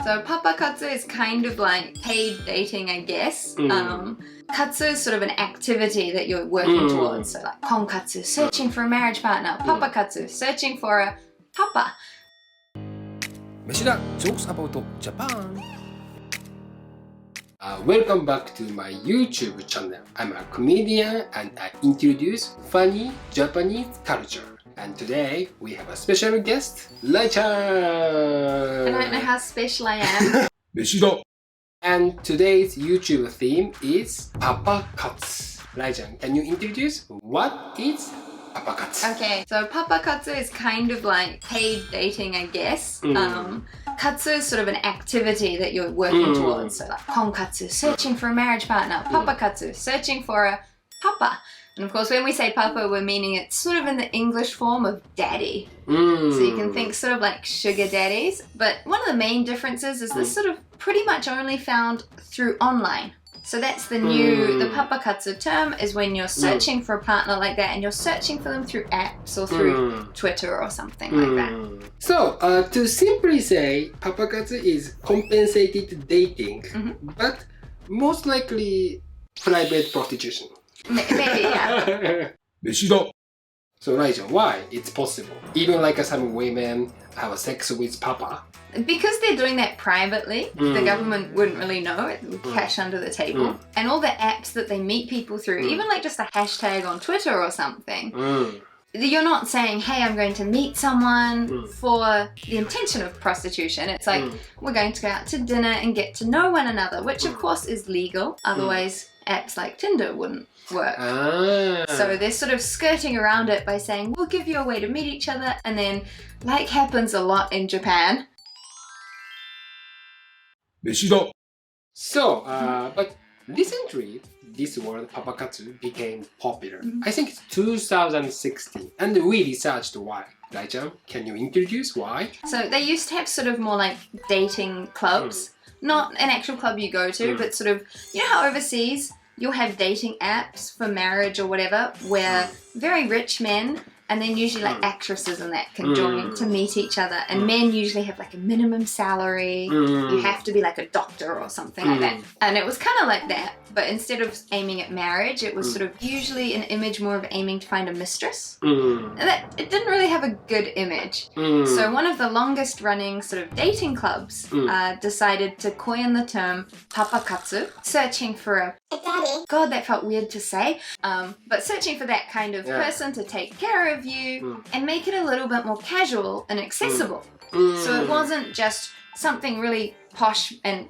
So Papa-Katsu is kind of like paid dating, I guess. Katsu is sort of an activity that you're working towards. So like Konkatsu, searching for a marriage partner. Papa-Katsu, searching for a papa. Meshida jokes about Japan. Welcome back to my YouTube channel. I'm a comedian and I introduce funny Japanese culture. And today we have a special guest, Lai-chan! I don't know how special I am. Meshida! And today's YouTube theme is Papa-Katsu. Lai-chan, can you introduce what is Papa-Katsu? Okay, so Papa-Katsu is kind of like paid dating, I guess. Katsu is sort of an activity that you're working towards. So like Konkatsu, searching for a marriage partner. Papa-Katsu, searching for a papa. And of course when we say papa, we're meaning it's sort of in the English form of daddy. So you can think sort of like sugar daddies. But one of the main differences is this sort of pretty much only found through online. So that's the new, the Papa-Katsu term is when you're searching for a partner like that and you're searching for them through apps or through Twitter or something like that. So, to simply say, Papa-Katsu is compensated dating, but most likely private prostitution. Maybe, yeah. Meshida. So, Lai-chan, why it's possible? Even like some women have sex with Papa. Because they're doing that privately, the government wouldn't really know, it would cash under the table. And all the apps that they meet people through, even like just a hashtag on Twitter or something, you're not saying, hey, I'm going to meet someone for the intention of prostitution. It's like, we're going to go out to dinner and get to know one another, which of course is legal. Otherwise, apps like Tinder wouldn't work. So they're sort of skirting around it by saying, we'll give you a way to meet each other. And then, like happens a lot in Japan, Meshida. So, but recently, this word Papa-Katsu became popular. I think it's 2016, and we researched why. Lai-chan, can you introduce why? So they used to have sort of more like dating clubs, not an actual club you go to, but sort of, you know how overseas you'll have dating apps for marriage or whatever, where very rich men and then usually like actresses and that can join to meet each other, and men usually have like a minimum salary. You have to be like a doctor or something like that. And it was kind of like that, but instead of aiming at marriage, it was sort of usually an image more of aiming to find a mistress. And that it didn't really have a good image. So one of the longest running sort of dating clubs decided to coin the term Papa-Katsu, searching for a daddy. God, that felt weird to say. But searching for that kind of person to take care of you and make it a little bit more casual and accessible. So it wasn't just something really posh and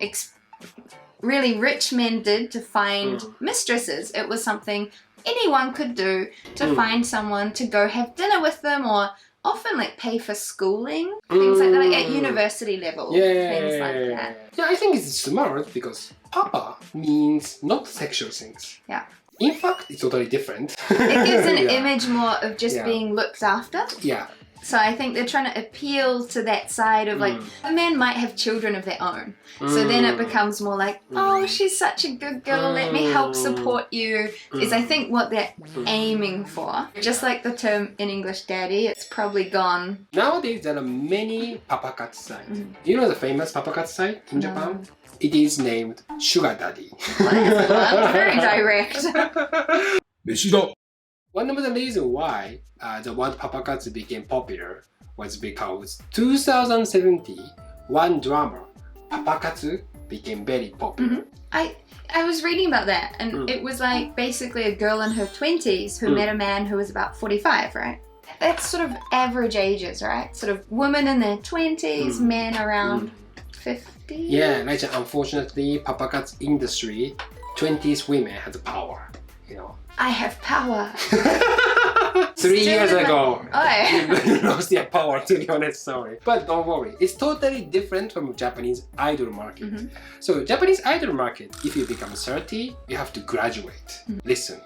really rich men did to find mistresses. It was something anyone could do to find someone to go have dinner with them, or often like pay for schooling, things like that, like at university level, things like that. Yeah, I think it's smart because Papa means not sexual things. Yeah. In fact, it's totally different. It gives an image more of just being looked after. Yeah. So I think they're trying to appeal to that side of like, a man might have children of their own. So then it becomes more like, oh, she's such a good girl, let me help support you, is I think what they're aiming for. Just like the term in English daddy, it's probably gone. Nowadays, there are many Papa-Katsu sites. You know the famous Papa-Katsu site in Japan? It is named Sugar Daddy. Very direct. Meshida. One of the reasons why the word Papa-Katsu became popular was because 2017, one drama, Papa-Katsu, became very popular. I was reading about that, and it was like basically a girl in her 20s who met a man who was about 45, right? That's sort of average ages, right? Sort of women in their 20s, men around 50. Yeah, like unfortunately, Papa-Katsu industry, 20s women have the power, you know. I have power. 3 years ago, Oh. you lost your power, to be honest, sorry. But don't worry, it's totally different from Japanese idol market. So Japanese idol market, if you become 30, you have to graduate. Listen,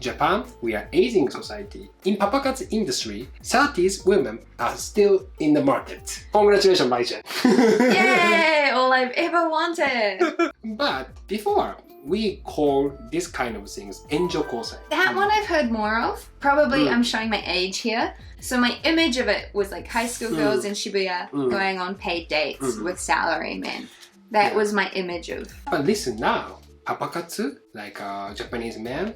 Japan, we are aging society. In Papa-Katsu industry, 30s women are still in the market. Congratulations, Mai-chan. Yay! All I've I've ever wanted. But before, we call this kind of things enjo kosai. That one I've heard more of. Probably I'm showing my age here. So my image of it was like high school girls in Shibuya going on paid dates with salary men. That was my image of. But listen now, Papa-Katsu, like a Japanese man,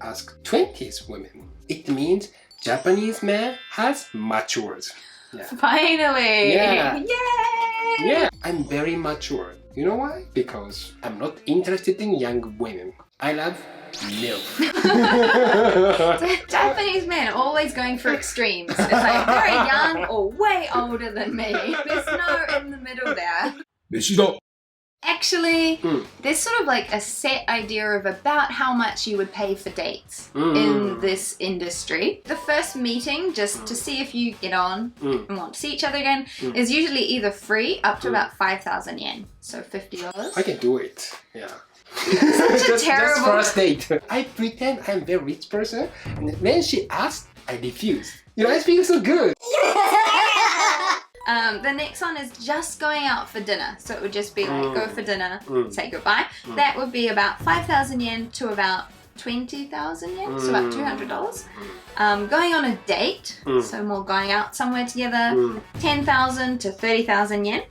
ask 20s women. It means Japanese man has matured. Yeah. Finally! Yeah. Yay! Yeah, I'm very mature. You know why? Because I'm not interested in young women. I love MILF. Japanese men always going for extremes. It's like very young or way older than me. There's no in the middle there. Meshida. Actually, there's sort of like a set idea of about how much you would pay for dates in this industry. The first meeting, just to see if you get on and want to see each other again, is usually either free up to about 5,000 yen, so $50. I can do it. Yeah. Such a terrible... Just first date. I pretend I'm a very rich person, and when she asked, I refused. You know, I feel so good. The next one is just going out for dinner. So it would just be like, go for dinner, say goodbye. That would be about 5,000 yen to about 20,000 yen, so about $200. Going on a date, so more going out somewhere together, 10,000 to 30,000 yen.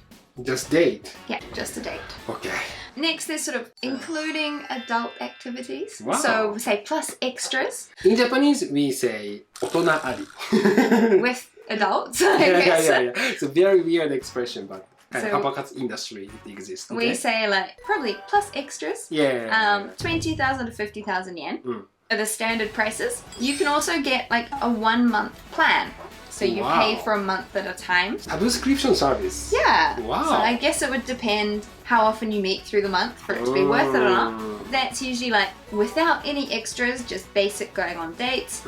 Just date? Yeah, just a date. Okay. Next, there's sort of including adult activities. Wow. So we say plus extras. In Japanese, we say 大人あり. With adults, I yeah. guess. It's a very weird expression, but kind So of Papa-Katsu industry it exists. Okay? We say like probably plus extras. Yeah. 20,000 to 50,000 yen are the standard prices. You can also get like a 1 month plan. So you pay for a month at a time. Subscription service. Yeah. Wow. So I guess it would depend how often you meet through the month for it to be worth it or not. That's usually like without any extras, just basic going on dates,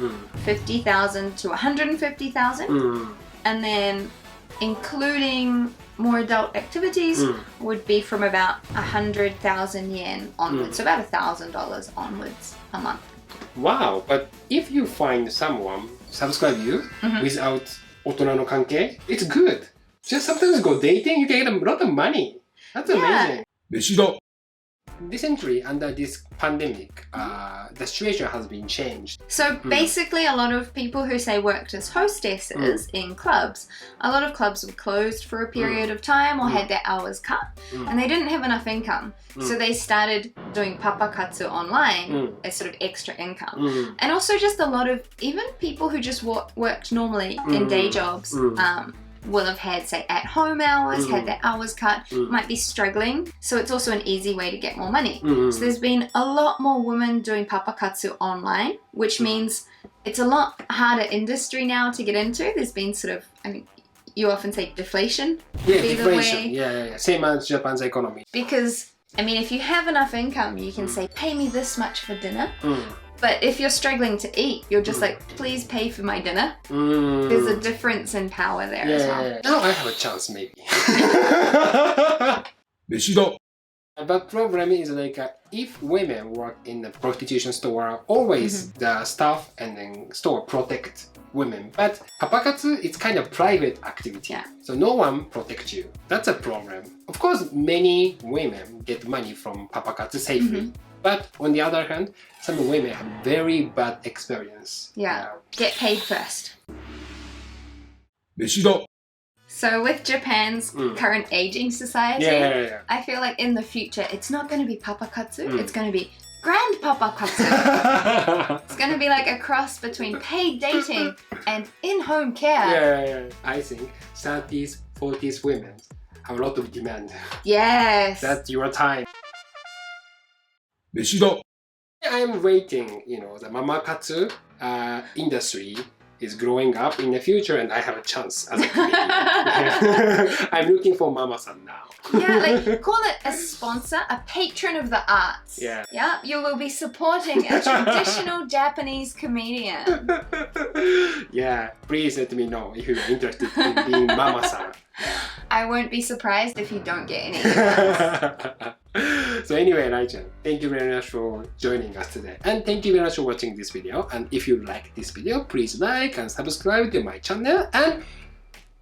50,000 to 150,000. And then including more adult activities would be from about 100,000 yen onwards. So about $1,000 onwards a month. Wow, but if you find someone subscribe you without 大人の関係, it's good. Just sometimes go dating, you can get a lot of money. That's amazing. Meshida. Recently, under this pandemic, the situation has been changed. So basically, a lot of people who say worked as hostesses in clubs, a lot of clubs were closed for a period of time or had their hours cut, and they didn't have enough income. So they started doing Papa-Katsu online as sort of extra income. And also just a lot of, even people who just worked normally in day jobs, will have had, say, at-home hours, had their hours cut, might be struggling. So it's also an easy way to get more money. So there's been a lot more women doing Papa-Katsu online, which means it's a lot harder industry now to get into. There's been sort of, I mean, you often say deflation. Yeah, deflation. Yeah. Same as Japan's economy. Because, I mean, if you have enough income, you can say, pay me this much for dinner. But if you're struggling to eat, you're just like, please pay for my dinner. There's a difference in power there as well. Yeah. Now I have a chance, maybe. Meshida. But problem is like if women work in the prostitution store, always the staff and then store protect women. But Papa-Katsu, it's kind of private activity. Yeah. So no one protects you. That's a problem. Of course, many women get money from Papa-Katsu safely. But on the other hand, some women have very bad experience. Yeah. Get paid first. Meshida. So with Japan's current aging society, I feel like in the future, it's not going to be Papa-Katsu, it's going to be Grand Papa-Katsu. It's going to be like a cross between paid dating and in-home care. I think 30s, 40s women have a lot of demand. Yes. That's your time. Meshida. I'm waiting, you know, the Mama-Katsu industry is growing up in the future and I have a chance as a comedian. I'm looking for Mama-san now. Yeah, like call it a sponsor, a patron of the arts. Yeah. Yeah, you will be supporting a traditional Japanese comedian. Yeah, please let me know if you're interested in being Mama-san. I won't be surprised if you don't get any emails. So anyway, Rai-chan, thank you very much for joining us today. And thank you very much for watching this video. And if you like this video, please like and subscribe to my channel and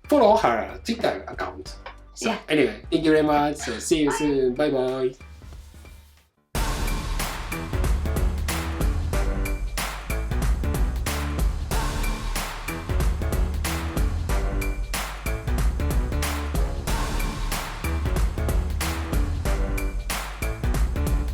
follow her Twitter account. So Yeah. anyway, thank you very much. So see you soon. Bye bye.